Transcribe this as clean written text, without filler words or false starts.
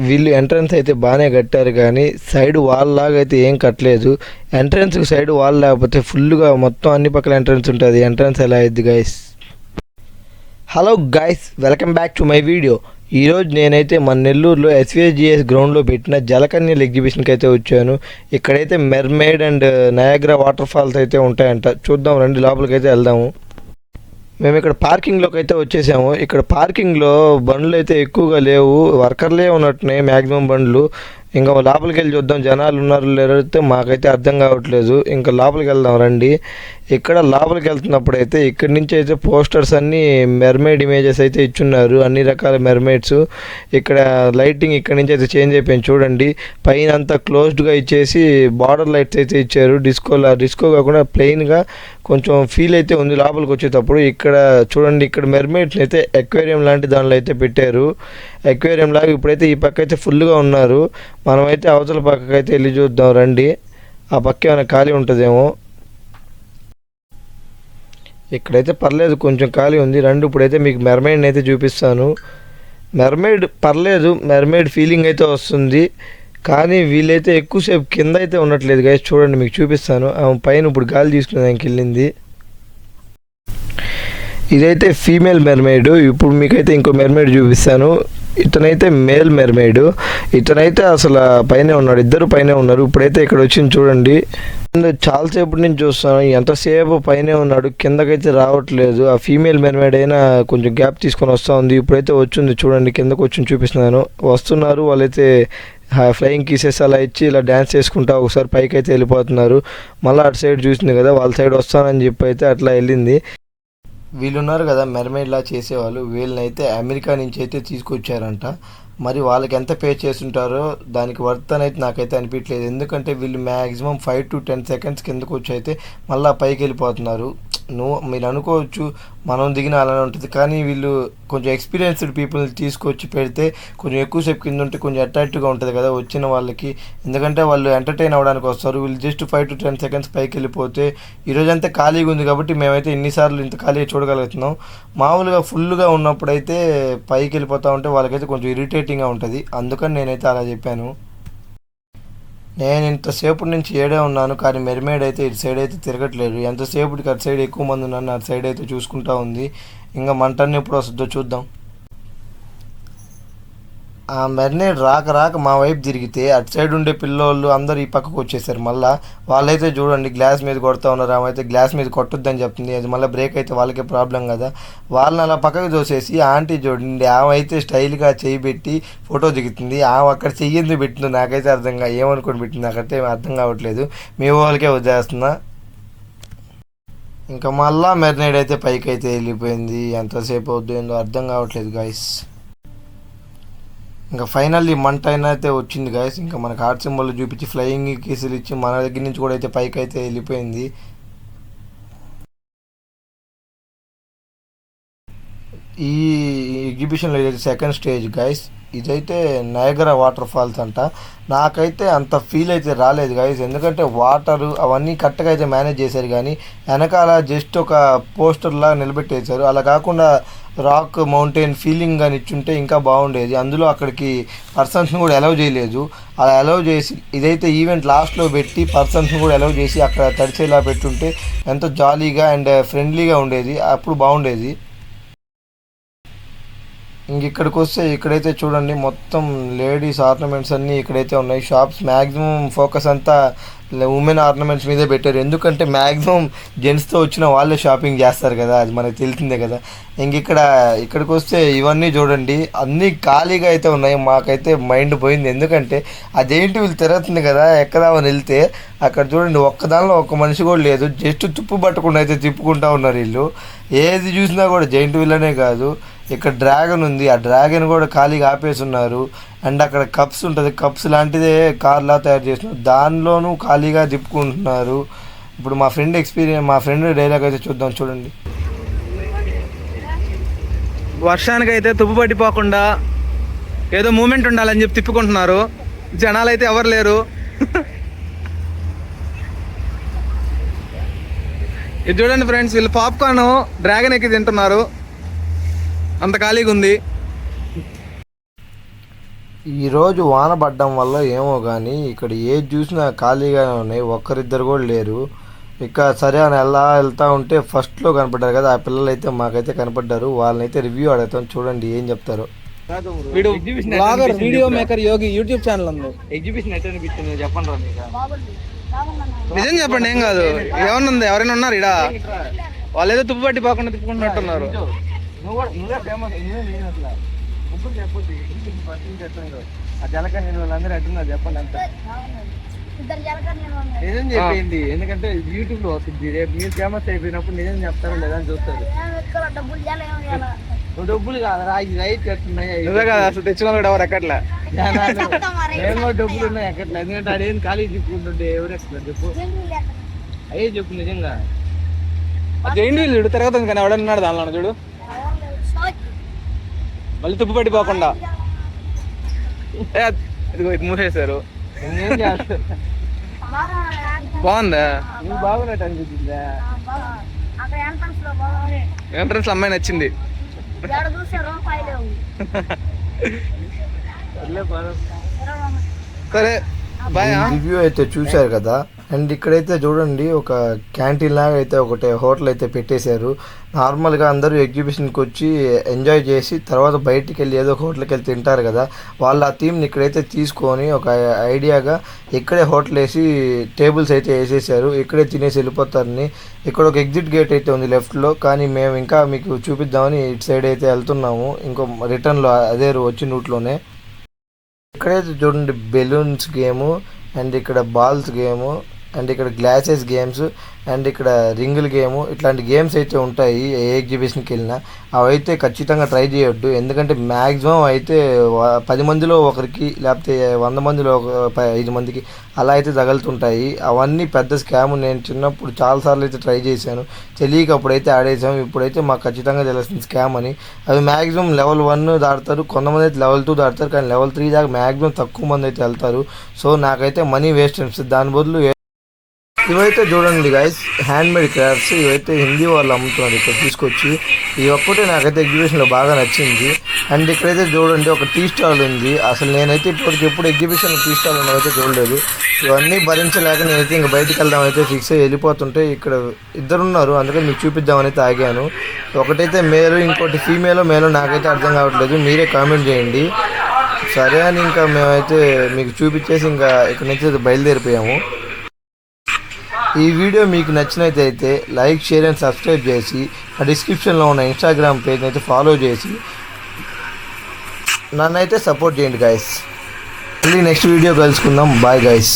వీళ్ళు ఎంట్రన్స్ అయితే బాగానే కట్టారు కానీ సైడ్ వాల్ లాగా అయితే ఏం కట్టలేదు. ఎంట్రన్స్కి సైడ్ వాల్ లేకపోతే ఫుల్గా మొత్తం అన్ని పక్కల ఎంట్రన్స్ ఉంటుంది. ఎంట్రన్స్ ఎలా అయింది guys? Hello guys, welcome back to my video. ఈరోజు నేనైతే మన నెల్లూరులో ఎస్విఎస్జిఎస్ గ్రౌండ్లో పెట్టిన జలకన్యల ఎగ్జిబిషన్కి అయితే వచ్చాను. ఇక్కడైతే mermaid and Niagara waterfalls అయితే ఉంటాయంట. చూద్దాం రండి, లోపలికి అయితే వెళ్దాము. మేము ఇక్కడ పార్కింగ్లోకి అయితే వచ్చేసాము. ఇక్కడ పార్కింగ్లో బండ్లు అయితే ఎక్కువగా లేవు, వర్కర్లే ఉన్నట్టున్నాయి మ్యాక్సిమం బండ్లు. ఇంకా లోపలికి వెళ్ళి చూద్దాం జనాలు ఉన్నారు లేరైతే మాకైతే అర్థం కావట్లేదు. ఇంకా లోపలికి వెళ్దాం రండి. ఇక్కడ లోపలికి వెళ్తున్నప్పుడు అయితే ఇక్కడి నుంచి అయితే పోస్టర్స్ అన్నీ మెర్మైడ్ ఇమేజెస్ అయితే ఇచ్చున్నారు, అన్ని రకాల మెర్మైడ్స్. ఇక్కడ లైటింగ్ ఇక్కడ నుంచి అయితే చేంజ్ అయిపోయింది చూడండి. పైన అంతా క్లోజ్డ్గా ఇచ్చేసి బార్డర్ లైట్స్ అయితే ఇచ్చారు. డిస్కో కాకుండా ప్లెయిన్గా కొంచెం ఫీల్ అయితే ఉంది లోపలికి వచ్చేటప్పుడు. ఇక్కడ చూడండి, ఇక్కడ మెర్మైడ్స్ అయితే ఎక్వేరియం లాంటి దానిలో అయితే పెట్టారు. ఎక్వేరియం లాగా ఇప్పుడైతే ఈ పక్క అయితే ఫుల్గా ఉన్నారు. మనమైతే అవతల పక్కకి అయితే వెళ్ళి చూద్దాం రండి. ఆ పక్క ఏమైనా ఖాళీ ఉంటుందేమో. ఇక్కడైతే పర్లేదు, కొంచెం ఖాళీ ఉంది. రండి ఇప్పుడైతే మీకు మెర్మైడ్ని అయితే చూపిస్తాను. మెర్మైడ్ పర్లేదు, మెర్మైడ్ ఫీలింగ్ అయితే వస్తుంది. కానీ వీళ్ళైతే ఎక్కువసేపు కింద అయితే ఉండట్లేదు గైస్. చూడండి మీకు చూపిస్తాను. ఆమె పైన ఇప్పుడు గాలి తీసుకునేదానికి వెళ్ళింది. ఇదైతే ఫీమేల్ మెర్మైడ్. ఇప్పుడు మీకైతే ఇంకో మెర్మైడ్ చూపిస్తాను. ఇతనైతే మేల్ మెర్మైడ్. ఇతనైతే అసలు పైనే ఉన్నాడు, ఇద్దరు పైనే ఉన్నారు. ఇప్పుడైతే ఇక్కడ వచ్చింది చూడండి. చాలాసేపటి నుంచి చూస్తాను, ఎంతసేపు పైనే ఉన్నాడు, కిందకైతే రావట్లేదు. ఆ ఫీమేల్ మెర్మైడ్ అయినా కొంచెం గ్యాప్ తీసుకొని వస్తూ ఉంది. ఇప్పుడైతే వచ్చింది చూడండి, కిందకు వచ్చి చూపిస్తున్నాను. వస్తున్నారు వాళ్ళైతే ఫ్లయింగ్ కిసెస్ అలా ఇచ్చి ఇలా డ్యాన్స్ చేసుకుంటా ఒకసారి పైకి అయితే వెళ్ళిపోతున్నారు. మళ్ళీ అటు సైడ్ చూసింది కదా, వాళ్ళ సైడ్ వస్తానని చెప్పి అయితే అట్లా వెళ్ళింది. వీళ్ళున్నారు కదా మెర్మైడ్లా చేసేవాళ్ళు, వీళ్ళనైతే అమెరికా నుంచి అయితే తీసుకొచ్చారంట. మరి వాళ్ళకి ఎంత పే చేస్తుంటారో దానికి వర్త్ అనేది నాకైతే అనిపించలేదు. ఎందుకంటే వీళ్ళు మ్యాక్సిమం 5 to 10 seconds కిందకు వచ్చి అయితే మళ్ళీ పైకి వెళ్ళిపోతున్నారు. మీరు అనుకోవచ్చు మనం దిగిన అలానే ఉంటుంది, కానీ వీళ్ళు కొంచెం ఎక్స్పీరియన్స్డ్ పీపుల్ని తీసుకొచ్చి పెడితే కొంచెం ఎక్కువసేపు కింద ఉంటే కొంచెం అట్రాక్టివ్గా ఉంటుంది కదా వచ్చిన వాళ్ళకి. ఎందుకంటే వాళ్ళు ఎంటర్టైన్ అవ్వడానికి వస్తారు. వీళ్ళు జస్ట్ 5 to 10 seconds పైకి వెళ్ళిపోతే ఈరోజంతా ఖాళీగా ఉంది కాబట్టి మేమైతే ఇన్నిసార్లు ఇంత ఖాళీగా చూడగలుగుతున్నాం. మామూలుగా ఫుల్గా ఉన్నప్పుడైతే పైకి వెళ్ళిపోతూ ఉంటే వాళ్ళకైతే కొంచెం ఇరిటేటింగ్గా ఉంటుంది. అందుకని నేనైతే అలా చెప్పాను. నేను ఇంతసేపటి నుంచి ఏడే ఉన్నాను, కానీ మెర్మైడ్ అయితే ఇటు సైడ్ అయితే తిరగట్లేదు. ఎంతసేపటికి అటు సైడ్ ఎక్కువ మంది ఉన్నాను, అటు సైడ్ అయితే చూసుకుంటా ఉంది. ఇంకా మంటన్ని ఎప్పుడు వస్తుందో చూద్దాం. ఆ మెర్మైడ్ రాక మా వైపు తిరిగితే అటు సైడ్ ఉండే పిల్లోళ్ళు అందరూ ఈ పక్కకు వచ్చేసారు. మళ్ళీ వాళ్ళైతే చూడండి గ్లాస్ మీద కొడుతూ ఉన్నారు. ఆమె అయితే గ్లాస్ మీద కొట్టొద్దని చెప్తుంది. అది మళ్ళీ బ్రేక్ అయితే వాళ్ళకే ప్రాబ్లం కదా. వాళ్ళని అలా పక్కకు చూసేసి ఆంటీ చూడండి, ఆమె అయితే స్టైల్గా చేయి పెట్టి ఫోటో దిగుతుంది. ఆమె అక్కడ చెయ్యింది పెట్టింది, నాకైతే ఏమనుకొని పెట్టింది నాకైతే అర్థం కావట్లేదు. మీ వాళ్ళకే వదిలేస్తున్నా. ఇంకా మళ్ళీ మెర్మైడ్ అయితే పైకి అయితే వెళ్ళిపోయింది. ఎంతసేపు అవుతుందో అర్థం కావట్లేదు గాయస్. ఇంకా ఫైనల్లీ మంట అయినా అయితే వచ్చింది గాయస్. ఇంకా మనకు హార్ట్ సింబల్ చూపించి ఫ్లయింగ్ కేసులు ఇచ్చి మన దగ్గర నుంచి కూడా అయితే పైకి అయితే వెళ్ళిపోయింది. ఈ ఎగ్జిబిషన్లో ఇదైతే సెకండ్ స్టేజ్ గాయస్. ఇదైతే నయాగరా వాటర్ ఫాల్స్ అంట. నాకైతే అంత ఫీల్ అయితే రాలేదు గాయస్, ఎందుకంటే వాటరు అవన్నీ కరెక్ట్గా అయితే మేనేజ్ చేశారు. కానీ వెనకాల జస్ట్ ఒక పోస్టర్లా నిలబెట్టేశారు. అలా కాకుండా రాక్ మౌంటైన్ ఫీలింగ్ అని ఇచ్చుంటే ఇంకా బాగుండేది. అందులో అక్కడికి పర్సన్స్ని కూడా అలౌ చేయలేదు. అలా అలౌ చేసి ఇదైతే ఈవెంట్ లాస్ట్లో పెట్టి పర్సన్స్ని కూడా అలౌ చేసి అక్కడ తడిచేలా పెట్టుంటే ఎంతో జాలీగా అండ్ ఫ్రెండ్లీగా ఉండేది, అప్పుడు బాగుండేది. ఇంక ఇక్కడికి వస్తే ఇక్కడైతే చూడండి మొత్తం లేడీస్ ఆర్నమెంట్స్ అన్నీ ఇక్కడైతే ఉన్నాయి. షాప్స్ మ్యాక్సిమం ఫోకస్ అంతా ఉమెన్ ఆర్నమెంట్స్ మీదే పెట్టారు. ఎందుకంటే మ్యాక్సిమం జెంట్స్తో వచ్చిన వాళ్ళే షాపింగ్ చేస్తారు కదా, అది మనకు తెలిసిందే కదా. ఇంక ఇక్కడికి వస్తే ఇవన్నీ చూడండి అన్నీ ఖాళీగా అయితే ఉన్నాయి. మాకైతే మైండ్ పోయింది, ఎందుకంటే అదేంటి వీళ్ళు తిరుగుతుంది కదా ఎక్కదామని వెళ్తే అక్కడ చూడండి ఒక్కదానిలో ఒక్క మనిషి కూడా లేదు. జస్ట్ తుప్పు పట్టకుండా అయితే తిప్పుకుంటూ ఉన్నారు వీళ్ళు. ఏది చూసినా కూడా జైంట్ వీళ్ళనే కాదు, ఇక్కడ డ్రాగన్ ఉంది, ఆ డ్రాగన్ కూడా ఖాళీగా ఆపేసి ఉన్నారు. అండ్ అక్కడ కప్స్ ఉంటుంది, కప్స్ లాంటిదే కార్లా తయారు చేస్తున్నారు, దానిలోనూ ఖాళీగా తిప్పుకుంటున్నారు. ఇప్పుడు మా ఫ్రెండ్ డైలాగ్ అయితే చూద్దాం చూడండి. వర్షానికి అయితే తుప్పు పట్టిపోకుండా ఏదో మూమెంట్ ఉండాలని చెప్పి తిప్పుకుంటున్నారు. జనాలు అయితే ఎవరు లేరు. ఇది చూడండి ఫ్రెండ్స్, వీళ్ళు పాప్కార్న్ డ్రాగన్ ఎక్కి తింటున్నారు, అంత ఖాళీగా ఉంది. ఈరోజు వాన పడ్డం వల్ల ఏమో కానీ ఇక్కడ ఏది చూసినా ఖాళీగానే ఉన్నాయి, ఒక్కరిద్దరు కూడా లేరు. ఇక సరే అని వెళ్తా ఉంటే ఫస్ట్లో కనపడ్డారు కదా ఆ పిల్లలు అయితే మాకైతే కనపడ్డారు. వాళ్ళనైతే రివ్యూ అడుగుతాం, చూడండి ఏం చెప్తారు. వీడు బ్లాగర్ వీడియో మేకర్ యోగి యూట్యూబ్ ఛానల్ ఉంది. ఎగ్జిబిషన్ ఎట్లా అనిపించింది చెప్పండి రా మీకు. నిజం చెప్పండి, ఏం కాదు. ఏమన్నా ఎవరైనా ఉన్నారు ఇడా? వాళ్ళు ఏదో తుప్పు పట్టి పోకుండా తిప్పుకుంటున్నట్టున్నారు. నువ్వే ఫేమస్, నువ్వే నేను అట్లా ముగ్గురు చెప్పొద్దు. ఎగ్జిబిషన్ ఫస్ట్ నుంచి ఎట్లుందో ఆ జలక నేను వాళ్ళందరూ ఎట్లున్నారు చెప్పండి అంత నిజం చెప్పింది. ఎందుకంటే యూట్యూబ్ లో వస్తుంది, రేపు మీరు ఫేమస్ అయిపోయినప్పుడు నిజం చెప్తారో లేదా అని చూస్తారు. డబ్బులు కాదురా, ఇది రైట్ ఎట్టున్నాయి అసలు తెచ్చిన కూడా ఎవరు ఎక్కట్లే. మేము కూడా డబ్బులు ఉన్నాయి ఎక్కట్లే. ఎందుకంటే అదేం ఖాళీ చెప్పుకుంటుంటే ఎవరు ఎక్కడ చెప్పు, అయ్యే చెప్పు నిజంగా. జైంట్ వీల్ చూడు తిరగతుంది కానీ ఎవడన్నాడు దానిలో చూడు, మళ్ళీ తుప్పు పట్టిపోకుండా. ఇదిగో ఇది మూసేశారు. ఏం చేస్తారు, బాగుందా? నువ్వు బాగున్నట్టు అనిపించిందా? ఎంట్రన్స్ అమ్మాయి నచ్చింది. సరే బాయ్. రివ్యూ అయితే చూశారు కదా. అండ్ ఇక్కడైతే చూడండి ఒక క్యాంటీన్ లాగా అయితే ఒకటి హోటల్ అయితే పెట్టేశారు. నార్మల్గా అందరూ ఎగ్జిబిషన్కి వచ్చి ఎంజాయ్ చేసి తర్వాత బయటికి వెళ్ళి ఏదో ఒక హోటల్కి వెళ్ళి తింటారు కదా, వాళ్ళు ఆ థీమ్ని ఇక్కడైతే తీసుకొని ఒక ఐడియాగా ఇక్కడే హోటల్ వేసి టేబుల్స్ అయితే వేసేసారు. ఇక్కడే తినేసి వెళ్ళిపోతారని. ఇక్కడ ఒక ఎగ్జిట్ గేట్ అయితే ఉంది లెఫ్ట్లో, కానీ మేము ఇంకా మీకు చూపిద్దామని ఇటు సైడ్ అయితే వెళ్తున్నాము, ఇంకో రిటర్న్లో అదే వచ్చిన రూట్లోనే. ఇక్కడైతే చూడండి బెలూన్స్ గేము, అండ్ ఇక్కడ బాల్స్ గేము, అండ్ ఇక్కడ గ్లాసెస్ గేమ్స్, అండ్ ఇక్కడ రింగుల గేము, ఇట్లాంటి గేమ్స్ అయితే ఉంటాయి. ఏ ఎగ్జిబిషన్కి వెళ్ళినా అవైతే ఖచ్చితంగా ట్రై చేయొద్దు. ఎందుకంటే మ్యాక్సిమం అయితే 10 మందిలో ఒకరికి లేకపోతే 100 మందిలో 5 మందికి అలా అయితే తగులుతుంటాయి. అవన్నీ పెద్ద స్కామ్. నేను చిన్నప్పుడు చాలాసార్లు అయితే ట్రై చేశాను, తెలియక అప్పుడైతే ఆడేసాము. ఇప్పుడైతే మాకు ఖచ్చితంగా తెలిసింది స్కామ్ అని. అవి మ్యాక్సిమం లెవెల్ 1 దాడతారు, కొంతమంది అయితే లెవెల్ 2 దాడతారు, కానీ లెవెల్ 3 దాకా మ్యాక్సిమం తక్కువ మంది అయితే వెళ్తారు. సో నాకైతే మనీ వేస్ట్ అనిపిస్తుంది. దాని బదులు ఇవైతే చూడండి గైస్, హ్యాండ్మేడ్ క్రాఫ్ట్స్. ఇవైతే హిందీ వాళ్ళు అమ్ముతున్నారు ఇక్కడ తీసుకొచ్చి. ఇది ఒక్కటే నాకైతే ఎగ్జిబిషన్లో బాగా నచ్చింది. అండ్ ఇక్కడైతే చూడండి ఒక టీ స్టాల్ ఉంది. అసలు నేనైతే ఇప్పటికి ఎప్పుడు ఎగ్జిబిషన్లో టీ స్టాల్ ఉన్నదైతే చూడలేదు. ఇవన్నీ భరించలేక నేనైతే ఇంక బయటికి వెళ్దామైతే ఫిక్స్ అయ్యి వెళ్ళిపోతుంటే ఇక్కడ ఇద్దరున్నారు, అందుకని మీకు చూపిద్దామని అయితే ఆగాను. ఒకటైతే మేలు, ఇంకోటి మేలో నాకైతే అర్థం కావట్లేదు, మీరే కామెంట్ చేయండి. సరే అని ఇంకా మేమైతే మీకు చూపించేసి ఇంకా ఇక్కడ నుంచి బయలుదేరిపోయాము. ఈ వీడియో మీకు నచ్చినట్లయితే లైక్, షేర్ అండ్ సబ్స్క్రైబ్ చేసి ఆ డిస్క్రిప్షన్లో ఉన్న ఇన్స్టాగ్రామ్ పేజ్ని అయితే ఫాలో చేసి నన్ను అయితే సపోర్ట్ చేయండి గైస్. మళ్ళీ నెక్స్ట్ వీడియో కలుసుకుందాం. Bye guys.